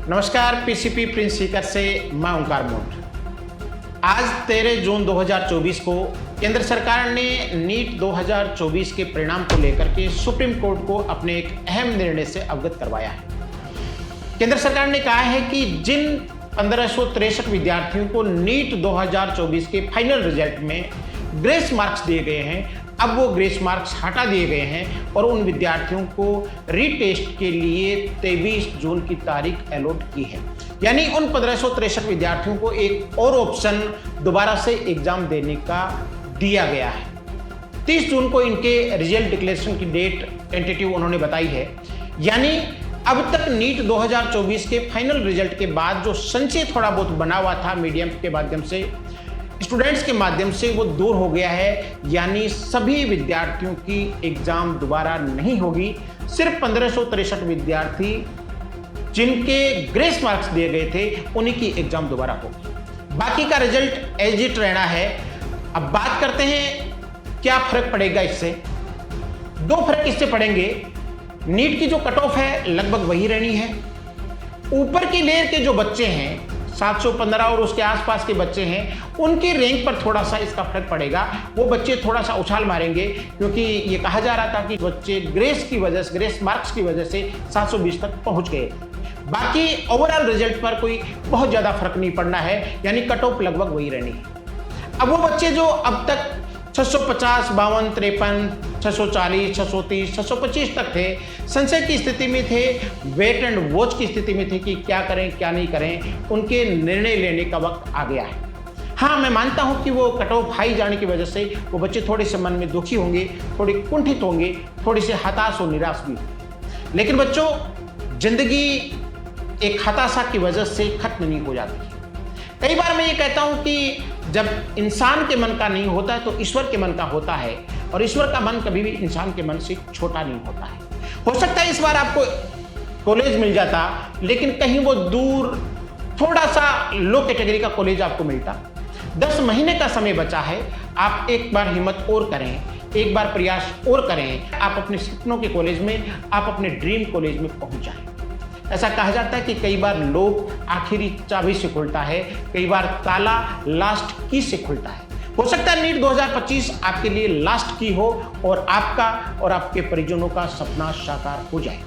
नमस्कार, PCP Prince Sikar से मैं ओंकार मोड। आज 13 जून 2024 को केंद्र सरकार ने नीट 2024 के परिणाम को लेकर के सुप्रीम कोर्ट को अपने एक अहम निर्णय से अवगत करवाया है। केंद्र सरकार ने कहा है कि जिन 1563 विद्यार्थियों को नीट 2024 के फाइनल रिजल्ट में ग्रेस मार्क्स दिए गए हैं, अब वो ग्रेस मार्क्स हटा दिए गए हैं और उन विद्यार्थियों को रीटेस्ट के लिए 23 जून की तारीख अलॉट की है। यानी उन 1563 विद्यार्थियों को एक और ऑप्शन दोबारा से एग्जाम देने का दिया गया है। 30 जून को इनके रिजल्ट डिक्लेरेशन की डेट टेंटेटिव उन्होंने बताई है। यानी अब तक नीट 2024 के फाइनल रिजल्ट के बाद जो संशय थोड़ा बहुत बना हुआ था मीडियम के माध्यम से, स्टूडेंट्स के माध्यम से, वो दूर हो गया है। यानी सभी विद्यार्थियों की एग्जाम दोबारा नहीं होगी। सिर्फ 1563 विद्यार्थी जिनके ग्रेस मार्क्स दिए गए थे उन्हीं की एग्जाम दोबारा होगी। बाकी का रिजल्ट एज इट रहना है। अब बात करते हैं क्या फर्क पड़ेगा इससे। दो फर्क इससे पड़ेंगे। नीट की जो कट ऑफ है लगभग वही रहनी है। ऊपर की लेयर के जो बच्चे हैं 715 और उसके आसपास के बच्चे हैं, उनके रैंक पर थोड़ा सा इसका फर्क पड़ेगा। वो बच्चे थोड़ा सा उछाल मारेंगे क्योंकि ये कहा जा रहा था कि बच्चे ग्रेस मार्क्स की वजह से 720 तक पहुंच गए। बाकी ओवरऑल रिजल्ट पर कोई बहुत ज्यादा फर्क नहीं पड़ना है। यानी कट ऑफ लगभग वही रहनी है। अब वो बच्चे जो अब तक 650, 52, 53, 640, 630, 625 तक थे, संशय की स्थिति में थे, वेट एंड वॉच की स्थिति में थे कि क्या करें क्या नहीं करें, उनके निर्णय लेने का वक्त आ गया है। हाँ, मैं मानता हूं कि वो कट ऑफ हाई जाने की वजह से वो बच्चे थोड़े से मन में दुखी होंगे, थोड़े कुंठित होंगे, थोड़े से हताश और निराश भी। लेकिन बच्चों, जिंदगी एक हताशा की वजह से खत्म नहीं हो जाती। कई बार मैं ये कहता हूं कि जब इंसान के मन का नहीं होता है तो ईश्वर के मन का होता है, और ईश्वर का मन कभी भी इंसान के मन से छोटा नहीं होता है। हो सकता है इस बार आपको कॉलेज मिल जाता, लेकिन कहीं वो दूर थोड़ा सा लो कैटेगरी का कॉलेज आपको मिलता। 10 महीने का समय बचा है। आप एक बार हिम्मत और करें, एक बार प्रयास और करें। आप अपने सपनों के कॉलेज में, आप अपने ड्रीम कॉलेज में पहुंच जाएं। ऐसा कहा जाता है कि कई बार लोग आखिरी चाबी से खुलता है, कई बार ताला लास्ट की से खुलता है। हो सकता है नीट 2025 आपके लिए लास्ट की हो और आपका और आपके परिजनों का सपना साकार हो जाए।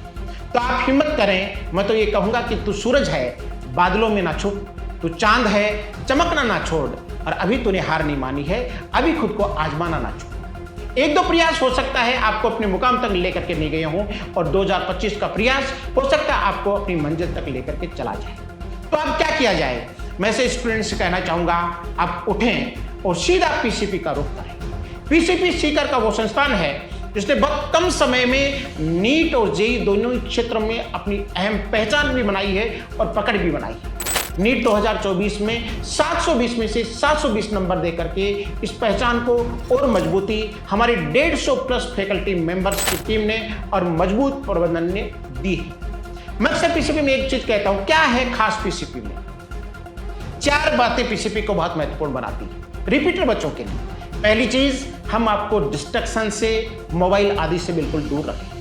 तो आप हिम्मत करें। मैं तो ये कहूंगा कि तू सूरज है, बादलों में ना छुप, तू चांद है, चमकना ना छोड़, और अभी तूने हार नहीं मानी है, अभी खुद को आजमाना ना छोड़। एक दो प्रयास हो सकता है आपको अपने मुकाम तक लेकर के नहीं गए हों, और 2025 का प्रयास हो सकता है आपको अपनी मंजिल तक लेकर के चला जाए। तो अब क्या किया जाए? मैं से स्टूडेंट्स से कहना चाहूंगा, आप उठें और सीधा पीसीपी का रुख करें। पीसीपी सीकर का वो संस्थान है जिसने बहुत कम समय में नीट और जेईई दोनों ही क्षेत्रों में अपनी अहम पहचान भी बनाई है और पकड़ भी बनाई है। नीट 2024 में 720 में से 720 नंबर देकर के इस पहचान को और मजबूती हमारे 150 प्लस फैकल्टी मेंबर्स की टीम ने और मजबूत प्रबंधन ने दी है। मैं अक्सर पीसीपी में एक चीज कहता हूं, क्या है खास पीसीपी में? 4 बातें पीसीपी को बहुत महत्वपूर्ण बनाती है रिपीटर बच्चों के लिए। पहली चीज, हम आपको डिस्ट्रैक्शन से, मोबाइल आदि से बिल्कुल दूर रखें।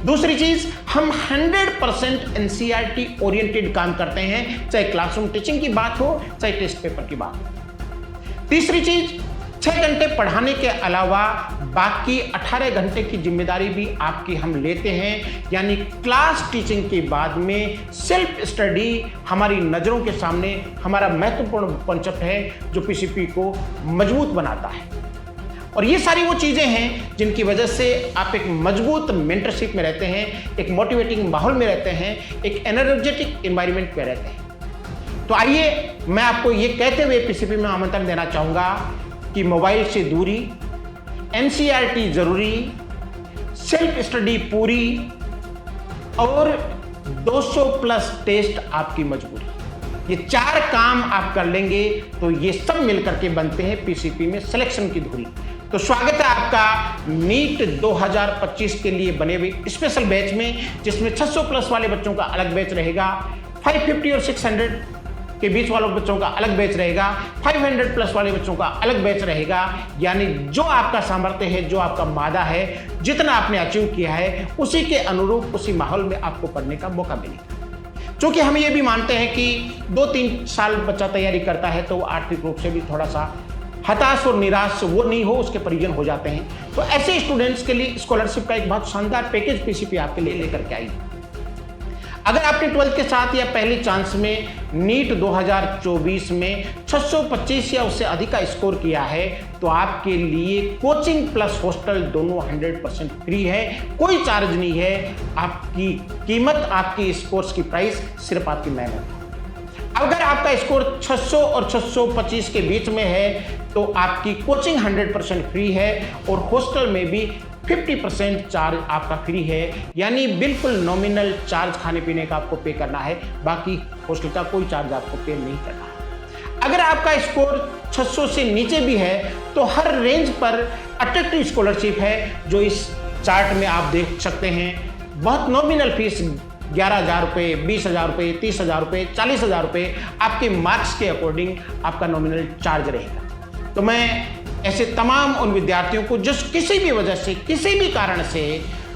दूसरी चीज, हम 100% एनसीईआरटी ओरिएंटेड काम करते हैं, चाहे क्लासरूम टीचिंग की बात हो, चाहे टेस्ट पेपर की बात हो। तीसरी चीज, 6 घंटे पढ़ाने के अलावा बाकी 18 घंटे की जिम्मेदारी भी आपकी हम लेते हैं। यानी क्लास टीचिंग के बाद में सेल्फ स्टडी हमारी नजरों के सामने हमारा महत्वपूर्ण कॉन्सेप्ट है जो पीसीपी को मजबूत बनाता है। और ये सारी वो चीजें हैं जिनकी वजह से आप एक मजबूत मेंटरशिप में रहते हैं, एक मोटिवेटिंग माहौल में रहते हैं, एक एनर्जेटिक एनवायरनमेंट में रहते हैं। तो आइए, मैं आपको ये कहते हुए पीसीपी में आमंत्रण देना चाहूंगा कि मोबाइल से दूरी, एनसीईआरटी जरूरी, सेल्फ स्टडी पूरी और 200 प्लस टेस्ट आपकी मजबूरी। ये 4 काम आप कर लेंगे तो ये सब मिलकर के बनते हैं पीसीपी में सिलेक्शन की धुरी। तो स्वागत है आपका नीट 2025 के लिए बने हुए स्पेशल बैच में, जिसमें 600 प्लस वाले बच्चों का अलग बैच रहेगा, 550 और 600 के बीच वालों बच्चों का अलग बैच रहेगा, 500 प्लस वाले बच्चों का अलग बैच रहेगा। यानी जो आपका सामर्थ्य है, जो आपका मादा है, जितना आपने अचीव किया है, उसी के अनुरूप उसी माहौल में आपको पढ़ने का मौका मिलेगा। चूंकि हम ये भी मानते हैं कि 2-3 साल बच्चा तैयारी करता है तो वो आर्थिक रूप से भी थोड़ा सा हताश और निराश वो नहीं हो, उसके परिजन हो जाते हैं। तो ऐसे स्टूडेंट्स के लिए स्कॉलरशिप का एक बहुत शानदार पैकेज पीसीपी आपके लिए लेकर के आई। अगर आपने 12th के साथ या पहली चांस में नीट 2024 में 625 या उससे अधिक का स्कोर किया है तो आपके लिए कोचिंग प्लस हॉस्टल दोनों 100% फ्री है, कोई चार्ज नहीं है। आपकी कीमत, आपकी इस कोर्स की प्राइस सिर्फ आपकी मेहनत। अगर आपका स्कोर 600 और 625 के बीच में है तो आपकी कोचिंग 100% फ्री है और हॉस्टल में भी 50% चार्ज आपका फ्री है, यानी बिल्कुल नॉमिनल चार्ज खाने पीने का आपको पे करना है, बाकी हॉस्टल का कोई चार्ज आपको पे नहीं करना है। अगर आपका स्कोर 600 से नीचे भी है तो हर रेंज पर अट्रैक्टिव स्कॉलरशिप है जो इस चार्ट में आप देख सकते हैं। बहुत नॉमिनल फीस 11,000 रुपये, 20,000 रुपये, 30,000 रुपये, 40,000 रुपये आपके मार्क्स के अकॉर्डिंग आपका नॉमिनल चार्ज रहेगा। तो मैं ऐसे तमाम उन विद्यार्थियों को जो किसी भी वजह से, किसी भी कारण से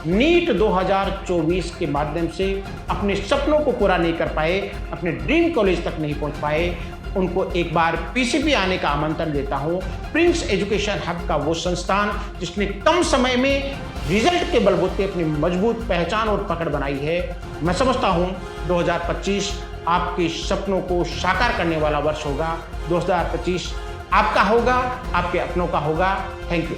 नीट 2024 के माध्यम से अपने सपनों को पूरा नहीं कर पाए, अपने ड्रीम कॉलेज तक नहीं पहुंच पाए, उनको एक बार पीसीपी आने का आमंत्रण देता हूं। प्रिंस एजुकेशन हब का वो संस्थान जिसने कम समय में रिजल्ट के बलबूते अपनी मजबूत पहचान और पकड़ बनाई है। मैं समझता हूं 2025 आपके सपनों को साकार करने वाला वर्ष होगा। 2025 आपका होगा, आपके अपनों का होगा। Thank you.